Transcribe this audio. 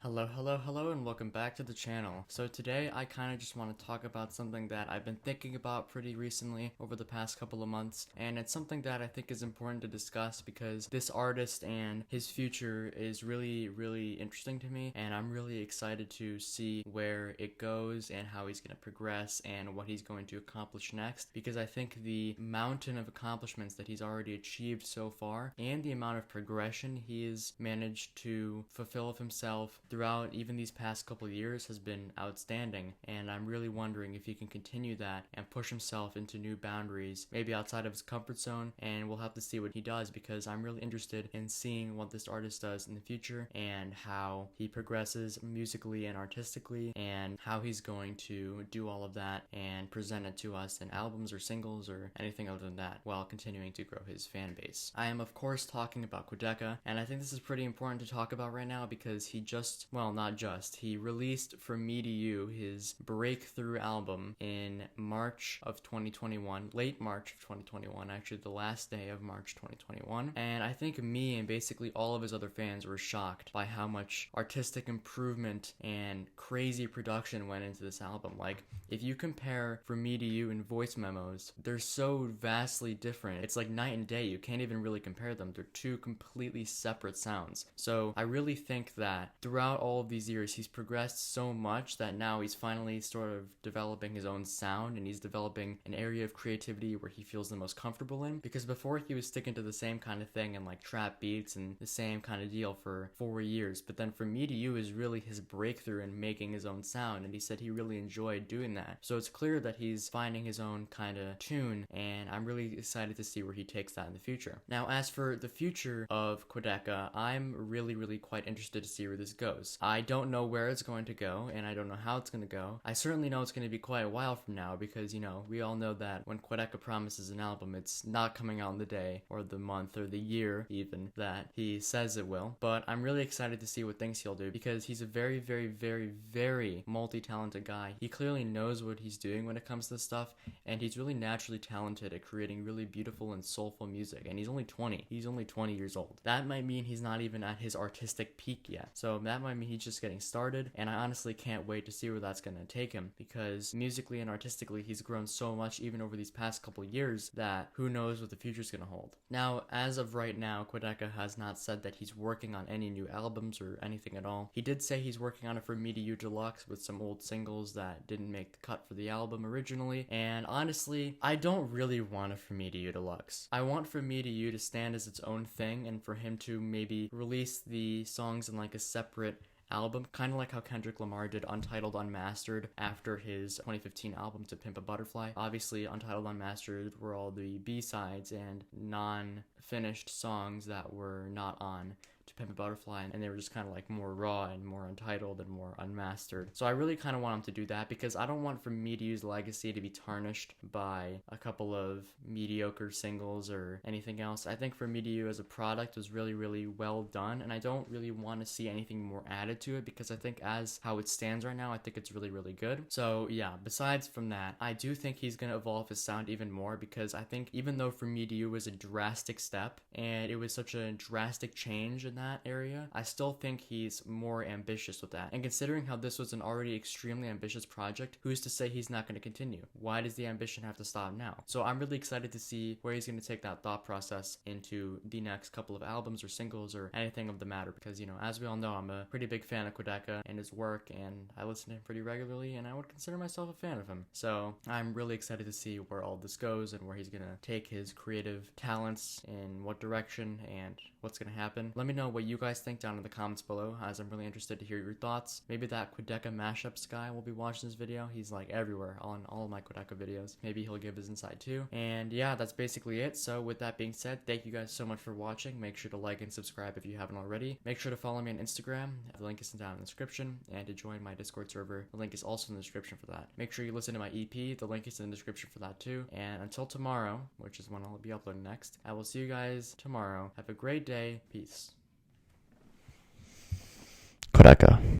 Hello, and welcome back to the channel. So today I kind of just want to talk about something that I've been thinking about pretty recently over the past couple of months, and it's something that I think is important to discuss because this artist and his future is really interesting to me, and I'm really excited to see where it goes and how he's going to progress and what he's going to accomplish next, because I think the mountain of accomplishments that he's already achieved so far and the amount of progression he has managed to fulfill of himself throughout even these past couple of years has been outstanding, and I'm really wondering if he can continue that and push himself into new boundaries, maybe outside of his comfort zone, and we'll have to see what he does, because I'm really interested in seeing what this artist does in the future and how he progresses musically and artistically and how he's going to do all of that and present it to us in albums or singles or anything other than that while continuing to grow his fan base. I am of course talking about Quadeca, and I think this is pretty important to talk about right now because he released From Me to You, his breakthrough album, in March of 2021, late March of 2021, actually the last day of March 2021, and I think me and basically all of his other fans were shocked by how much artistic improvement and crazy production went into this album. Like, if you compare From Me to You and Voice Memos, they're so vastly different. It's like night and day. You can't even really compare them. They're two completely separate sounds. So I really think that throughout all of these years, he's progressed so much that now he's finally sort of developing his own sound, and he's developing an area of creativity where he feels the most comfortable in, because before he was sticking to the same kind of thing and like trap beats and the same kind of deal for 4 years. But then From Me to You is really his breakthrough in making his own sound, and he said he really enjoyed doing that. So it's clear that he's finding his own kind of tune, and I'm really excited to see where he takes that in the future. Now, as for the future of Quadeca, I'm really quite interested to see where this goes. I don't know where it's going to go, and I don't know how it's going to go. I certainly know it's going to be quite a while from now, because, you know, we all know that when Quadeca promises an album, it's not coming out on the day, or the month, or the year, even, that he says it will. But I'm really excited to see what things he'll do, because he's a very multi-talented guy. He clearly knows what he's doing when it comes to this stuff, and he's really naturally talented at creating really beautiful and soulful music, and he's only 20. He's only 20 years old. That might mean he's not even at his artistic peak yet. So that might mean he's just getting started, and I honestly can't wait to see where that's gonna take him, because musically and artistically he's grown so much even over these past couple years that who knows what the future's gonna hold. Now, as of right now, Quadeca has not said that he's working on any new albums or anything at all. He did say he's working on a From Me to You Deluxe with some old singles that didn't make the cut for the album originally, and honestly, I don't really want a From Me to You Deluxe. I want From Me to You to stand as its own thing, and for him to maybe release the songs in like a separate album, kind of like how Kendrick Lamar did Untitled Unmastered after his 2015 album To Pimp a Butterfly. Obviously, Untitled Unmastered were all the B-sides and non-finished songs that were not on To Pimp a Butterfly, and they were just kind of like more raw and more untitled and more unmastered. So I really kind of want him to do that, because I don't want From Me to You's legacy to be tarnished by a couple of mediocre singles or anything else. I think From Me to You as a product was really well done, and I don't really want to see anything more added to it, because I think as how it stands right now, I think it's really good. So yeah, besides from that, I do think he's going to evolve his sound even more, because I think even though From Me to You was a drastic step and it was such a drastic change in that area, I still think he's more ambitious with that. And considering how this was an already extremely ambitious project, who's to say he's not going to continue? Why does the ambition have to stop now? So I'm really excited to see where he's going to take that thought process into the next couple of albums or singles or anything of the matter, because, you know, as we all know, I'm a pretty big fan of Quadeca and his work, and I listen to him pretty regularly, and I would consider myself a fan of him. So I'm really excited to see where all this goes and where he's going to take his creative talents, in what direction, and what's going to happen. Let me know what you guys think down in the comments below, as I'm really interested to hear your thoughts. Maybe that Quadeca mashups guy will be watching this video. He's like everywhere on all of my Quadeca videos. Maybe he'll give his insight too. And yeah, that's basically it. So with that being said, thank you guys so much for watching. Make sure to like and subscribe if you haven't already. Make sure to follow me on Instagram. The link is down in the description. And to join my Discord server, the link is also in the description for that. Make sure you listen to my EP. The link is in the description for that too. And until tomorrow, which is when I'll be uploading next, I will see you guys tomorrow. Have a great day. Peace. Quadeca.